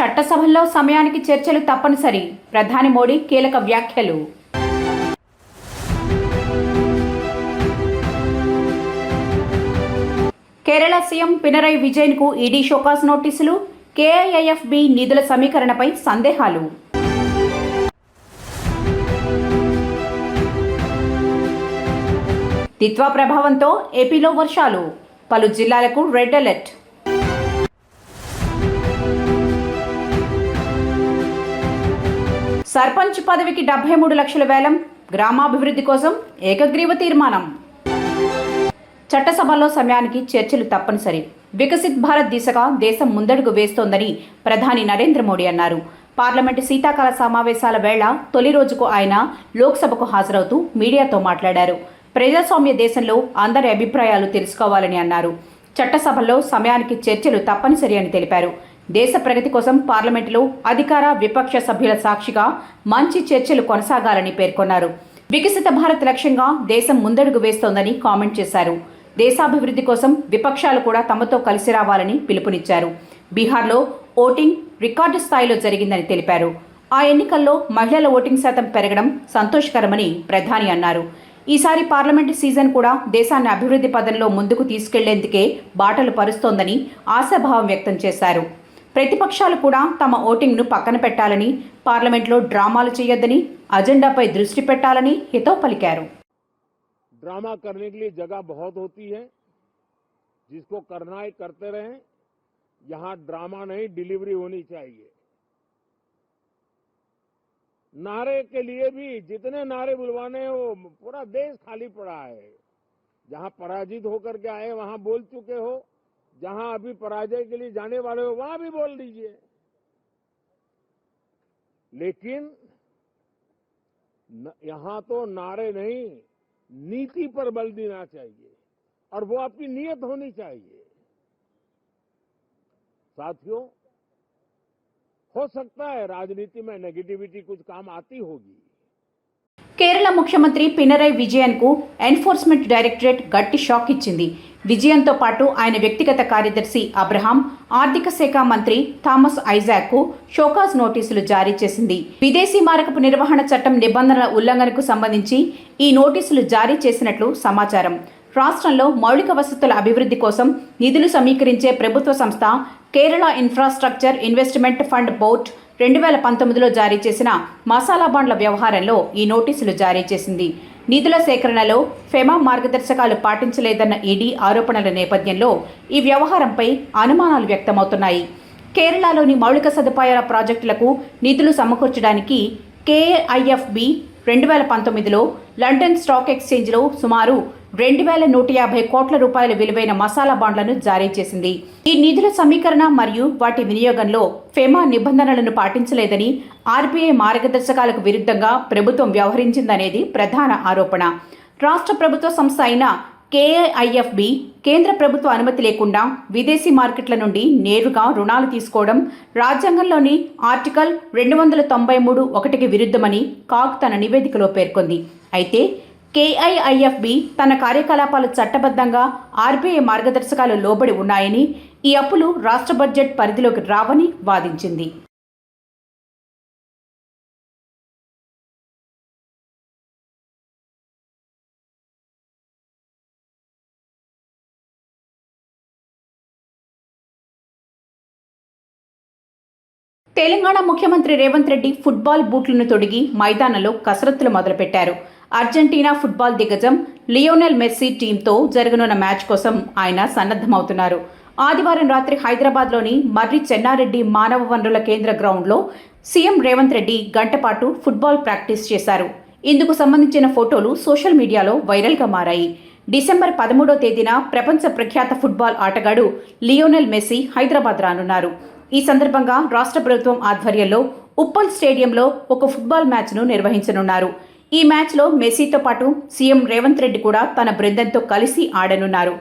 చట్టసభల్లో సమయానికి చర్చలు తప్పనిసరి. ప్రధాని మోడీ కీలక వ్యాఖ్యలు. కేరళ సీఎం పినరయి విజయన్కు ఈడీ షోకాజ్ నోటీసులు. కేఐఐఎఫ్బి నిధుల సమీకరణపై సందేహాలు. తిత్వా ప్రభావంతో ఏపీలో వర్షాలు. పలు జిల్లాలకు రెడ్ అలర్ట్. సర్పంచ్ పదవికి 73 లక్షల వేలం. గ్రామాభివృద్ధి కోసం ఏకగ్రీవ తీర్మానం. చట్టసభలో సమయానికి చర్చలు తప్పనిసరి. వికసిత్ భారత్ దిశగా దేశం ముందడుగు వేస్తోందని ప్రధాని నరేంద్ర మోడీ అన్నారు. పార్లమెంటు శీతాకాల సమావేశాల వేళ తొలి రోజుకు ఆయన లోక్సభకు హాజరవుతూ మీడియాతో మాట్లాడారు. ప్రజాస్వామ్య దేశంలో అందరి అభిప్రాయాలు తెలుసుకోవాలని అన్నారు. చట్టసభల్లో సమయానికి చర్చలు తప్పనిసరి అని తెలిపారు. దేశ ప్రగతి కోసం పార్లమెంటులో అధికార విపక్ష సభ్యుల సాక్షిగా మంచి చర్చలు కొనసాగాలని పేర్కొన్నారు. వికసిత భారత్ లక్ష్యంగా దేశం ముందడుగు వేస్తోందని కామెంట్ చేశారు. దేశాభివృద్ధి కోసం విపక్షాలు కూడా తమతో కలిసి రావాలని పిలుపునిచ్చారు. బీహార్లో ఓటింగ్ రికార్డు స్థాయిలో జరిగిందని తెలిపారు. ఆ ఎన్నికల్లో మహిళల ఓటింగ్ శాతం పెరగడం సంతోషకరమని ప్రధాని అన్నారు. ఈసారి పార్లమెంటు సీజన్ కూడా దేశాన్ని అభివృద్ధి పదంలో ముందుకు తీసుకెళ్లేందుకే బాటలు పరుస్తోందని ఆశాభావం వ్యక్తం చేశారు. ప్రతిపక్షాలు కూడా తమ ఓటింగ్ను పక్కన పెట్టాలని, పార్లమెంట్లో డ్రామాలు చేయొద్దని, అజెండాపై దృష్టి పెట్టాలని హితవు పలికారు. ड्रामा करने के लिए जगह बहुत होती है, जिसको करना है करते रहें. यहां ड्रामा नहीं, डिलीवरी होनी चाहिए. नारे के लिए भी जितने नारे बुलवाने हैं वो पूरा देश खाली पड़ा है. जहां पराजित होकर के आए वहां बोल चुके हो, जहां अभी पराजय के लिए जाने वाले हो वहां भी बोल दीजिए. लेकिन यहां तो नारे नहीं, नीति पर बल देना चाहिए और वो आपकी नीयत होनी चाहिए. साथियों, हो सकता है राजनीति में नेगेटिविटी कुछ काम आती होगी. కేరళ ముఖ్యమంత్రి పినరయి విజయన్కు ఎన్ఫోర్స్మెంట్ డైరెక్టరేట్ గట్టి షాక్ ఇచ్చింది. విజయన్తో పాటు ఆయన వ్యక్తిగత కార్యదర్శి అబ్రహాం, ఆర్థిక శాఖ మంత్రి థామస్ ఐజాక్కు షోకాజ్ నోటీసులు జారీ చేసింది. విదేశీ మారకపు నిర్వహణ చట్టం నిబంధనల ఉల్లంఘనకు సంబంధించి ఈ నోటీసులు జారీ చేసినట్లు సమాచారం. రాష్ట్రంలో మౌలిక వసతుల అభివృద్ధి కోసం నిధులు సమీకరించే ప్రభుత్వ సంస్థ Kerala infrastructure investment fund board 2019లో జారీ చేసిన మసాలా బాండ్ల వ్యవహారంలో ఈ నోటీసులు జారీ చేసింది. నిధుల సేకరణలో ఫెమా మార్గదర్శకాలు పాటించలేదన్న ఈడీ ఆరోపణల నేపథ్యంలో ఈ వ్యవహారంపై అనుమానాలు వ్యక్తమవుతున్నాయి. కేరళలోని మౌలిక సదుపాయాల ప్రాజెక్టులకు నిధులు సమకూర్చడానికి కేఐఎఫ్బి 2019లో లండన్ స్టాక్ ఎక్స్చేంజ్లో సుమారు 2150 కోట్ల రూపాయల విలువైన మసాలా బాండ్లను జారీ చేసింది. ఈ నిధుల సమీకరణ మరియు వాటి వినియోగంలో ఫెమా నిబంధనలను పాటించలేదని, ఆర్బీఐ మార్గదర్శకాలకు విరుద్ధంగా ప్రభుత్వం వ్యవహరించిందనేది ప్రధాన ఆరోపణ. రాష్ట్ర ప్రభుత్వ సంస్థ అయిన కేఐఎఫ్బి కేంద్ర ప్రభుత్వ అనుమతి లేకుండా విదేశీ మార్కెట్ల నుండి నేరుగా రుణాలు తీసుకోవడం రాజ్యాంగంలోని ఆర్టికల్ 293(1)కి విరుద్ధమని కాగ్ తన నివేదికలో పేర్కొంది. అయితే కేఐఐఎఫ్బి తన కార్యకలాపాలు చట్టబద్ధంగా ఆర్బీఐ మార్గదర్శకాలు లోబడి ఉన్నాయని, ఈ అప్పులు రాష్ట్ర బడ్జెట్ పరిధిలోకి రావని వాదించింది. తెలంగాణ ముఖ్యమంత్రి రేవంత్ రెడ్డి ఫుట్బాల్ బూట్లను తొడిగి మైదానంలో కసరత్తులు మొదలుపెట్టారు. అర్జెంటీనా ఫుట్బాల్ దిగ్గజం లియోనెల్ మెస్సీ టీంతో జరగనున్న మ్యాచ్ కోసం ఆయన సన్నద్ధమవుతున్నారు. ఆదివారం రాత్రి హైదరాబాద్లోని మర్రి చెన్నారెడ్డి మానవ వనరుల కేంద్ర గ్రౌండ్లో సీఎం రేవంత్ రెడ్డి గంటపాటు ఫుట్బాల్ ప్రాక్టీస్ చేశారు. ఇందుకు సంబంధించిన ఫోటోలు సోషల్ మీడియాలో వైరల్గా మారాయి. డిసెంబర్ 13వ తేదీన ప్రపంచ ప్రఖ్యాత ఫుట్బాల్ ఆటగాడు లియోనెల్ మెస్సీ హైదరాబాద్ రానున్నారు. ఈ సందర్భంగా రాష్ట్ర ప్రభుత్వం ఆధ్వర్యంలో ఉప్పల్ స్టేడియంలో ఒక ఫుట్బాల్ మ్యాచ్ను నిర్వహించనున్నారు. ఈ మ్యాచ్లో మెస్సీతో పాటు సీఎం రేవంత్ రెడ్డి కూడా తన బృందంతో కలిసి ఆడనున్నారు.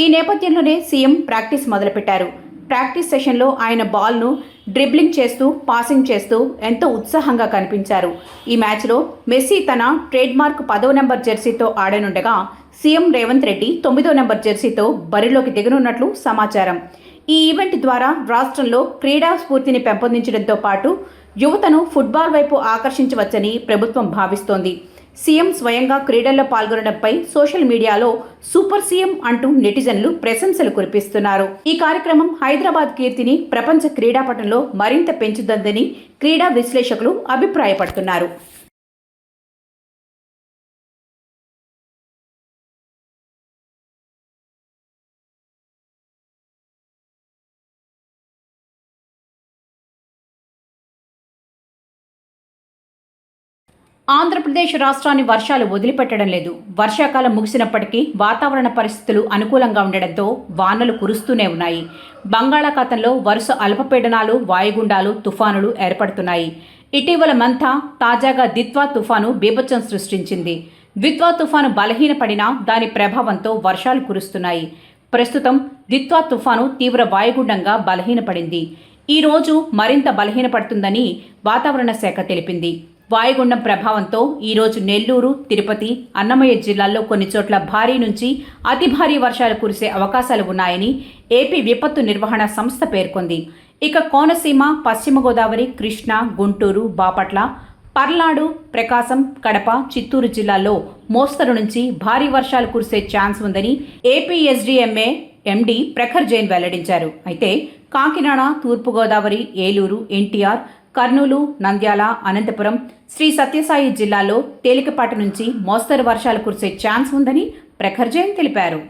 ఈ నేపథ్యంలోనే సీఎం ప్రాక్టీస్ మొదలుపెట్టారు. ప్రాక్టీస్ సెషన్లో ఆయన బాల్ను డ్రిబ్లింగ్ చేస్తూ, పాసింగ్ చేస్తూ ఎంతో ఉత్సాహంగా కనిపించారు. ఈ మ్యాచ్లో మెస్సీ తన ట్రేడ్మార్క్ 10వ నెంబర్ జెర్సీతో ఆడనుండగా సీఎం రేవంత్ రెడ్డి 9వ నెంబర్ జెర్సీతో బరిలోకి దిగనున్నట్లు సమాచారం. ఈ ఈవెంట్ ద్వారా రాష్ట్రంలో క్రీడా స్ఫూర్తిని పెంపొందించడంతో పాటు యువతను ఫుట్బాల్ వైపు ఆకర్షించవచ్చని ప్రభుత్వం భావిస్తోంది. సీఎం స్వయంగా క్రీడల్లో పాల్గొనడంపై సోషల్ మీడియాలో సూపర్ సీఎం అంటూ నెటిజన్లు ప్రశంసలు కురిపిస్తున్నారు. ఈ కార్యక్రమం హైదరాబాద్ కీర్తిని ప్రపంచ క్రీడాపటంలో మరింత పెంచుతుందని క్రీడా విశ్లేషకులు అభిప్రాయపడుతున్నారు. ఆంధ్రప్రదేశ్ రాష్ట్రాన్ని వర్షాలు వదిలిపెట్టడం లేదు. వర్షాకాలం ముగిసినప్పటికీ వాతావరణ పరిస్థితులు అనుకూలంగా ఉండడంతో వానలు కురుస్తూనే ఉన్నాయి. బంగాళాఖాతంలో వరుస అల్పపీడనాలు, వాయుగుండాలు, తుఫానులు ఏర్పడుతున్నాయి. ఇటీవల మంతా తాజాగా దిత్వా తుఫాను బీభత్సం సృష్టించింది. దిత్వా తుఫాను బలహీనపడినా దాని ప్రభావంతో వర్షాలు కురుస్తున్నాయి. ప్రస్తుతం దిత్వా తుఫాను తీవ్ర వాయుగుండంగా బలహీనపడింది. ఈ రోజు మరింత బలహీనపడుతుందని వాతావరణ శాఖ తెలిపింది. వాయుగుండం ప్రభావంతో ఈరోజు నెల్లూరు, తిరుపతి, అన్నమయ్య జిల్లాల్లో కొన్ని చోట్ల భారీ నుంచి అతి భారీ వర్షాలు కురిసే అవకాశాలు ఉన్నాయని ఏపీ విపత్తు నిర్వహణ సంస్థ పేర్కొంది. ఇక కోనసీమ, పశ్చిమ గోదావరి, కృష్ణా, గుంటూరు, బాపట్ల, పర్లాడు, ప్రకాశం, కడప, చిత్తూరు జిల్లాల్లో మోస్తరు నుంచి భారీ వర్షాలు కురిసే ఛాన్స్ ఉందని ఏపీ ఎస్డీఎంఏ ఎండీ ప్రఖర్ జైన్ వెల్లడించారు. అయితే కాకినాడ, తూర్పుగోదావరి, ఏలూరు, ఎన్టీఆర్, కర్నూలు, నంద్యాల, అనంతపురం, శ్రీ సత్యసాయి జిల్లాల్లో తేలికపాటి నుంచి మోస్తరు వర్షాలు కురిసే ఛాన్స్ ఉందని ప్రఖర్ జైన్ తెలిపారు.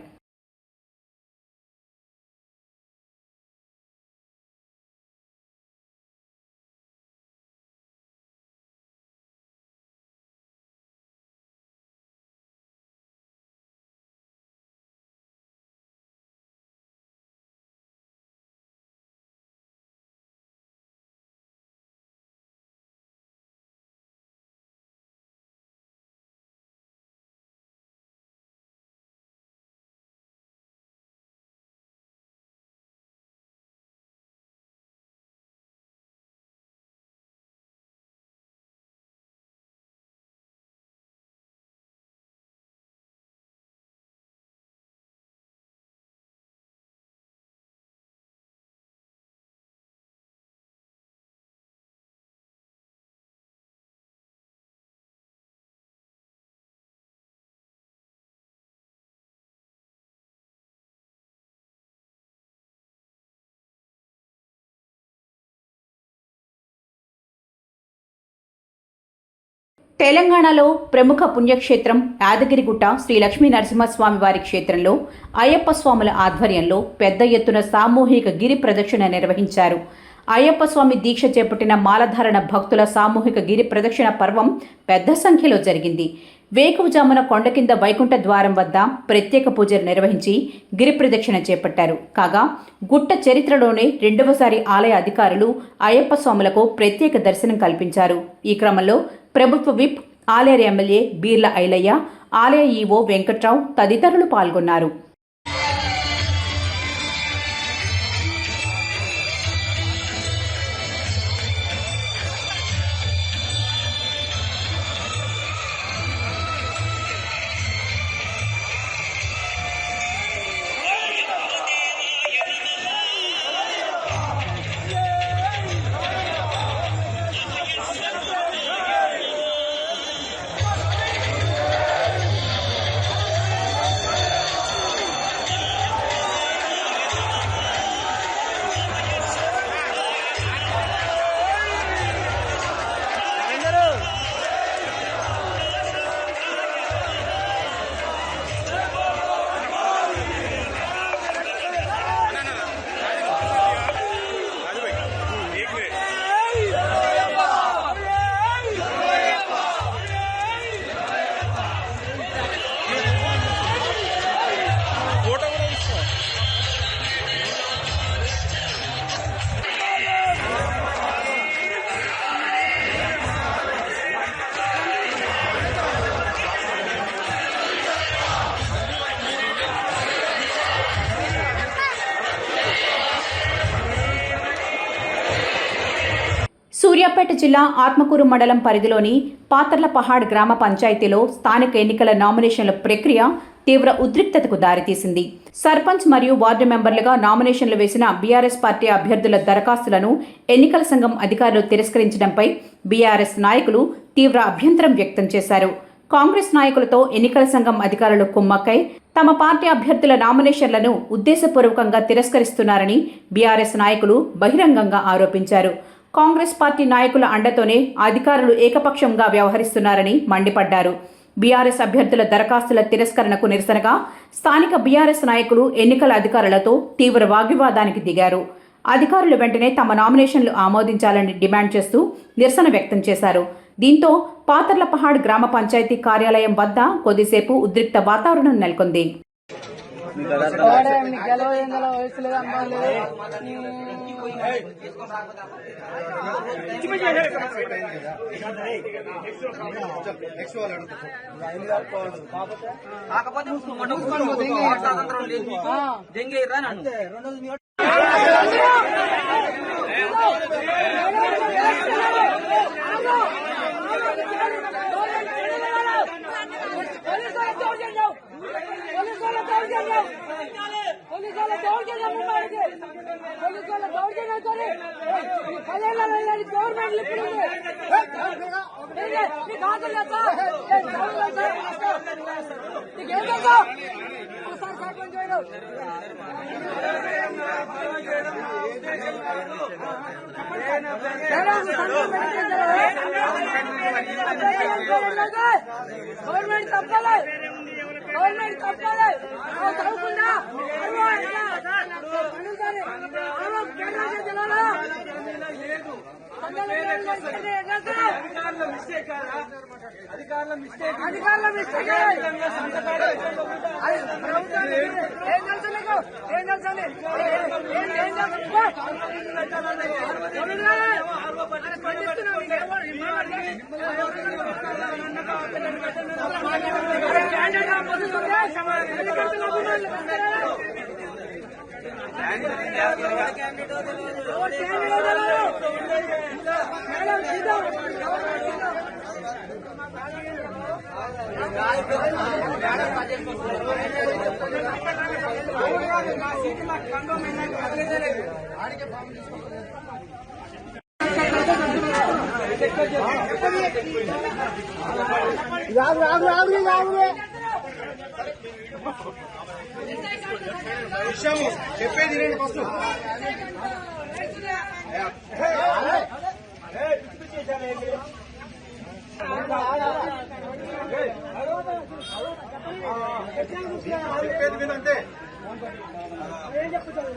తెలంగాణలో ప్రముఖ పుణ్యక్షేత్రం యాదగిరిగుట్ట శ్రీ లక్ష్మీ నరసింహస్వామి వారి క్షేత్రంలో అయ్యప్ప స్వాముల ఆధ్వర్యంలో పెద్ద ఎత్తున సామూహిక గిరి ప్రదక్షిణ నిర్వహించారు. అయ్యప్ప స్వామి దీక్ష చేపట్టిన మాలధారణ భక్తుల సామూహిక గిరి ప్రదక్షిణ పర్వం పెద్ద సంఖ్యలో జరిగింది. వేకువజామున కొండ కింద వైకుంఠ ద్వారం వద్ద ప్రత్యేక పూజలు నిర్వహించి గిరి ప్రదక్షిణ చేపట్టారు. కాగా గుట్ట చరిత్రలోనే రెండవసారి ఆలయ అధికారులు అయ్యప్ప స్వాములకు ప్రత్యేక దర్శనం కల్పించారు. ఈ క్రమంలో ప్రభుత్వ విప్, ఆలేరు ఎమ్మెల్యే బీర్ల ఐలయ్య, ఆలయ ఈవో వెంకట్రావు తదితరులు పాల్గొన్నారు. సూర్యాపేట జిల్లా ఆత్మకూరు మండలం పరిధిలోని పాతర్లపహాడ్ గ్రామ పంచాయతీలో స్థానిక ఎన్నికల నామినేషన్ల ప్రక్రియ తీవ్ర ఉద్రిక్తతకు దారితీసింది. సర్పంచ్ మరియు వార్డు మెంబర్లుగా నామినేషన్లు వేసిన బీఆర్ఎస్ పార్టీ అభ్యర్థుల దరఖాస్తులను ఎన్నికల సంఘం అధికారులు తిరస్కరించడంపై బీఆర్ఎస్ నాయకులు తీవ్ర అభ్యంతరం వ్యక్తం చేశారు. కాంగ్రెస్ నాయకులతో ఎన్నికల సంఘం అధికారులు కుమ్మక్కై తమ పార్టీ అభ్యర్థుల నామినేషన్లను ఉద్దేశపూర్వకంగా తిరస్కరిస్తున్నారని బీఆర్ఎస్ నాయకులు బహిరంగంగా ఆరోపించారు. కాంగ్రెస్ పార్టీ నాయకుల అండతోనే అధికారులు ఏకపక్షంగా వ్యవహరిస్తున్నారని మండిపడ్డారు. బీఆర్ఎస్ అభ్యర్థుల దరఖాస్తుల తిరస్కరణకు నిరసనగా స్థానిక బీఆర్ఎస్ నాయకులు ఎన్నికల అధికారులతో తీవ్ర వాగ్వివాదానికి దిగారు. అధికారులు వెంటనే తమ నామినేషన్లు ఆమోదించాలని డిమాండ్ చేస్తూ నిరసన వ్యక్తం చేశారు. దీంతో పాతర్లపహాడ్ గ్రామ పంచాయతీ కార్యాలయం వద్ద కొద్దిసేపు ఉద్రిక్త వాతావరణం నెలకొంది. గవర్నమెంట్ తప్పాలి చదువుకుందా అధికారుల మిస్టేక్ చెప్పేది ఫస్ట్ చెప్పేది వినంటే ఏం చెప్తాను.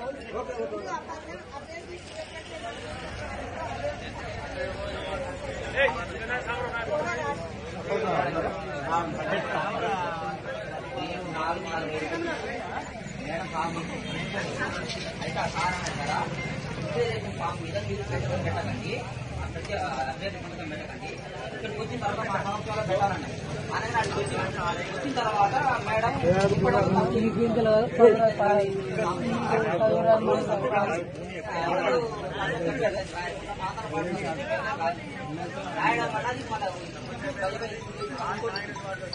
అయితే ఆ కారణం కదా ఫామ్ మీద మీరు పెట్టకండి, అక్కడికి అభ్యర్థి పథకం పెట్టకండి, ఇక్కడికి వచ్చిన తర్వాత మా సంవత్సరాలు పెట్టాలండి అనేది అడిగి వచ్చిన తర్వాత మేడం రాయడం అది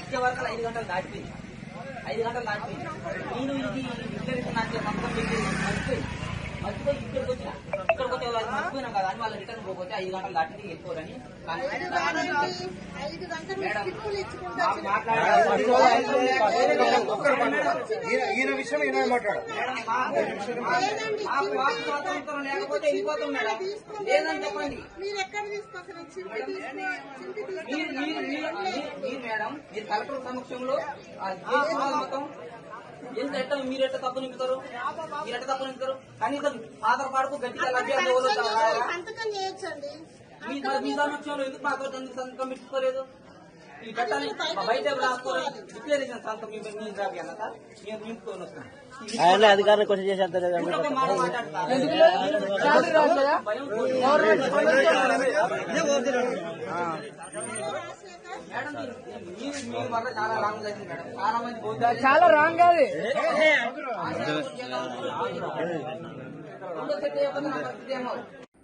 ఇచ్చే వరకు 5 గంటలు దాటిపోయింది. 5 గంటలు దాటిపోయింది. నేను ఇది విక్టరీస్ నాకు మొత్తం మర్చిపోయి ఇక్కడికి వచ్చిన. ఇక్కడికి వచ్చే వాళ్ళు మర్చిపోయినాం కదా అని వాళ్ళు రిటర్న్ పోతే 5 గంటలు దాటింది వెళ్ళిపోరని ఈయన విషయం ఈయన మాట్లాడు. స్వాతంత్రం లేకపోతే వెళ్ళిపోతాం మేడం, లేదని చెప్పండి. మీరు మేడం మీరు కలెక్టర్ సమక్షంలో మొత్తం మీరెట్ట తప్పు నింపుతారు, కనీసం ఆధార్ కార్డుకు గట్టిగా లభ్యత మీ సమక్షంలో ఎందుకు మాతో సంతకం పెట్టుకోలేదు? ఈ చట్టాన్ని బయట రాసుకోవాలి డిక్లరేషన్ సంతకం మీ అన్నత మేము నింపుకొని వస్తున్నాం. అధికారులు క్వశ్చన్ చేసేంత చాలా రాంగ్ అది.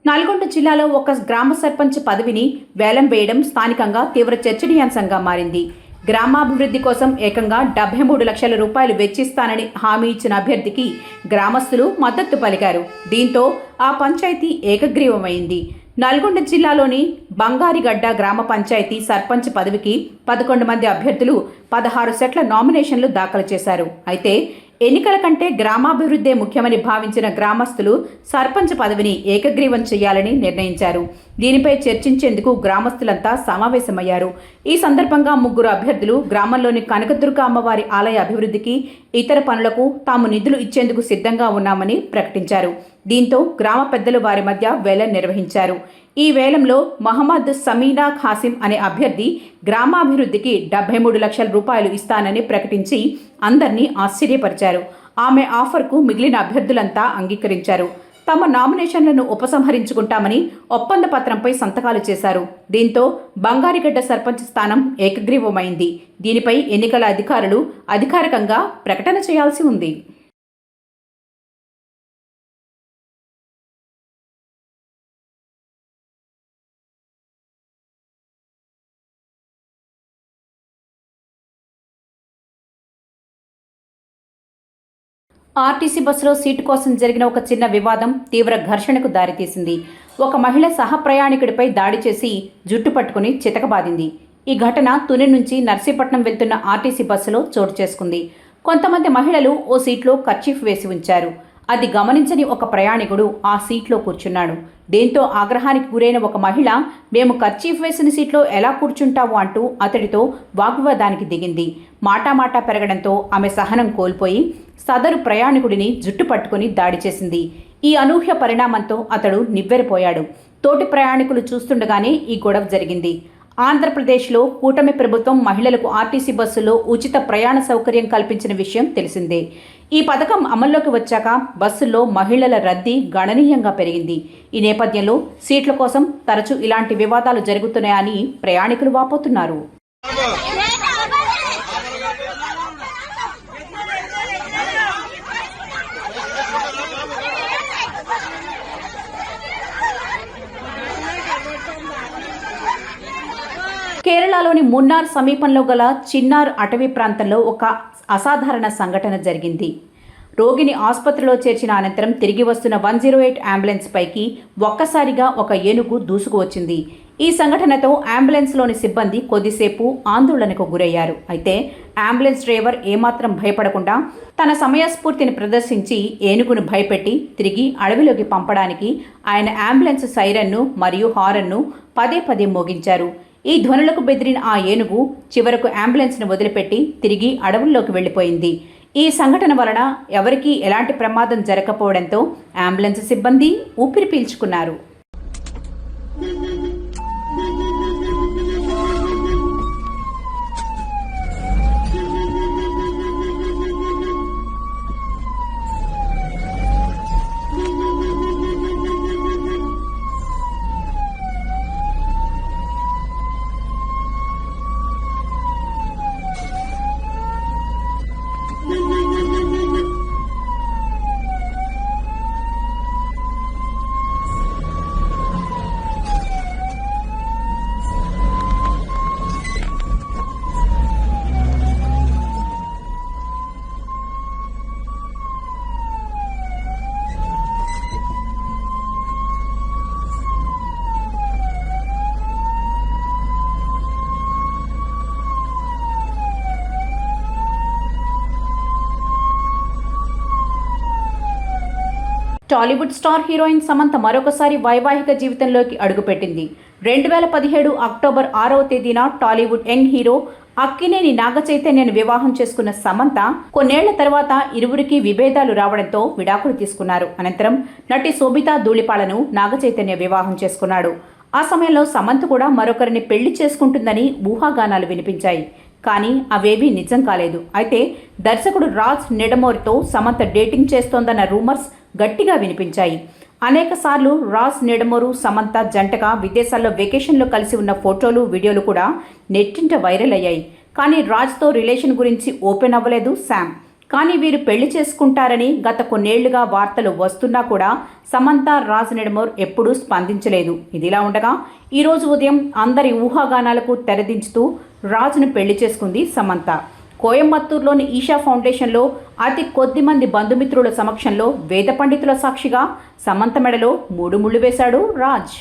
నల్గొండ జిల్లాలో ఒక గ్రామ సర్పంచ్ పదవిని వేలం వేయడం స్థానికంగా తీవ్ర చర్చనీయాంశంగా మారింది. గ్రామాభివృద్ధి కోసం ఏకంగా 73 లక్షల రూపాయలు వెచ్చిస్తానని హామీ ఇచ్చిన అభ్యర్థికి గ్రామస్తులు మద్దతు పలికారు. దీంతో ఆ పంచాయతీ ఏకగ్రీవమైంది. నల్గొండ జిల్లాలోని బంగారిగడ్డ గ్రామ పంచాయతీ సర్పంచ్ పదవికి 11 మంది అభ్యర్థులు 16 సెట్ల నామినేషన్లు దాఖలు చేశారు. అయితే ఎన్నికల కంటే గ్రామాభివృద్ధే ముఖ్యమని భావించిన గ్రామస్తులు సర్పంచ్ పదవిని ఏకగ్రీవం చేయాలని నిర్ణయించారు. దీనిపై చర్చించేందుకు గ్రామస్తులంతా సమావేశమయ్యారు. ఈ సందర్భంగా 3 అభ్యర్థులు గ్రామంలోని కనకదుర్గ అమ్మవారి ఆలయ అభివృద్ధికి, ఇతర పనులకు తాము నిధులు ఇచ్చేందుకు సిద్ధంగా ఉన్నామని ప్రకటించారు. దీంతో గ్రామ పెద్దలు వారి మధ్య వేలం నిర్వహించారు. ఈ వేలంలో మహమ్మద్ సమీనా ఖాసిం అనే అభ్యర్థి గ్రామాభివృద్ధికి 73 లక్షల రూపాయలు ఇస్తానని ప్రకటించి అందరినీ ఆశ్చర్యపరిచారు. ఆమె ఆఫర్కు మిగిలిన అభ్యర్థులంతా అంగీకరించారు. తమ నామినేషన్లను ఉపసంహరించుకుంటామని ఒప్పంద పత్రంపై సంతకాలు చేశారు. దీంతో బంగారిగడ్డ సర్పంచ్ స్థానం ఏకగ్రీవమైంది. దీనిపై ఎన్నికల అధికారులు అధికారికంగా ప్రకటన చేయాల్సి ఉంది. ఆర్టీసీ బస్సులో సీటు కోసం జరిగిన ఒక చిన్న వివాదం తీవ్ర ఘర్షణకు దారితీసింది. ఒక మహిళ సహ ప్రయాణికుడిపై దాడి చేసి జుట్టు పట్టుకుని చితకబాదింది. ఈ ఘటన తుని నుంచి నర్సీపట్నం వెళ్తున్న ఆర్టీసీ బస్సులో చోటు చేసుకుంది. కొంతమంది మహిళలు ఓ సీట్లో కర్చీఫ్ వేసి ఉంచారు. అది గమనించని ఒక ప్రయాణికుడు ఆ సీట్లో కూర్చున్నాడు. దీంతో ఆగ్రహానికి గురైన ఒక మహిళ, మేము కర్చీఫ్ వేసిన సీట్లో ఎలా కూర్చుంటావు అంటూ అతడితో వాగ్వివాదానికి దిగింది. మాటామాటా పెరగడంతో ఆమె సహనం కోల్పోయి సదరు ప్రయాణికుడిని జుట్టు పట్టుకుని దాడి చేసింది. ఈ అనూహ్య పరిణామంతో అతడు నివ్వెరపోయాడు. తోటి ప్రయాణికులు చూస్తుండగానే ఈ గొడవ జరిగింది. ఆంధ్రప్రదేశ్లో కూటమి ప్రభుత్వం మహిళలకు ఆర్టీసీ బస్సులో ఉచిత ప్రయాణ సౌకర్యం కల్పించిన విషయం తెలిసిందే. ఈ పథకం అమల్లోకి వచ్చాక బస్సుల్లో మహిళల రద్దీ గణనీయంగా పెరిగింది. ఈ నేపథ్యంలో సీట్ల కోసం తరచూ ఇలాంటి వివాదాలు జరుగుతున్నాయని ప్రయాణికులు వాపోతున్నారు. కేరళలోని మున్నార్ సమీపంలో గల చిన్నార్ అటవీ ప్రాంతంలో ఒక అసాధారణ సంఘటన జరిగింది. రోగిని ఆసుపత్రిలో చేర్చిన అనంతరం తిరిగి వస్తున్న 108 అంబులెన్స్ పైకి ఒక్కసారిగా ఒక ఏనుగు దూసుకువచ్చింది. ఈ సంఘటనతో అంబులెన్స్లోని సిబ్బంది కొద్దిసేపు ఆందోళనకు గురయ్యారు. అయితే అంబులెన్స్ డ్రైవర్ ఏమాత్రం భయపడకుండా తన సమయస్ఫూర్తిని ప్రదర్శించి ఏనుగును భయపెట్టి తిరిగి అడవిలోకి పంపడానికి ఆయన అంబులెన్స్ సైరన్ను మరియు హారన్ను పదే పదే మోగించారు. ఈ ధ్వనులకు బెదిరిన ఆ ఏనుగు చివరకు అంబులెన్స్ను వదిలిపెట్టి తిరిగి అడవుల్లోకి వెళ్లిపోయింది. ఈ సంఘటన వలన ఎవరికీ ఎలాంటి ప్రమాదం జరగకపోవడంతో అంబులెన్స్ సిబ్బంది ఊపిరి పీల్చుకున్నారు. టాలీవుడ్ స్టార్ హీరోయిన్ సమంత మరొకసారి వైవాహిక జీవితంలోకి అడుగుపెట్టింది. 2017 అక్టోబర్ 6వ తేదీన టాలీవుడ్ యంగ్ హీరో అక్కినేని నాగచైతన్యను వివాహం చేసుకున్న సమంత కొన్నేళ్ల తర్వాత ఇరువురికి విభేదాలు రావడంతో విడాకులు తీసుకున్నారు. అనంతరం నటి శోభితా ధూళిపాలను నాగచైతన్య వివాహం చేసుకున్నాడు. ఆ సమయంలో సమంత కూడా మరొకరిని పెళ్లి చేసుకుంటుందని ఊహాగానాలు వినిపించాయి. కానీ అవేవీ నిజం కాలేదు. అయితే దర్శకుడు రాజ్ నెడమోర్తో సమంత డేటింగ్ చేస్తోందన్న రూమర్స్ గట్టిగా వినిపించాయి. అనేక సార్లు రాజ్ నెడమోరు సమంత జంటగా విదేశాల్లో వెకేషన్లో కలిసి ఉన్న ఫోటోలు, వీడియోలు కూడా నెట్టింట వైరల్ అయ్యాయి. కానీ రాజ్తో రిలేషన్ గురించి ఓపెన్ అవ్వలేదు శామ్. కానీ వీరు పెళ్లి చేసుకుంటారని గత కొన్నేళ్లుగా వార్తలు వస్తున్నా కూడా సమంత రాజ్ నెడమోర్ ఎప్పుడూ స్పందించలేదు. ఇదిలా ఉండగా ఈరోజు ఉదయం అందరి ఊహాగానాలకు తెరదించుతూ రాజ్ను పెళ్లి చేసుకుంది సమంత. కోయంబత్తూరులోని ఈషా ఫౌండేషన్లో అతి కొద్ది మంది బంధుమిత్రుల సమక్షంలో వేద పండితుల సాక్షిగా సమంత మెడలో 3 ముళ్ళు వేశాడు రాజ్.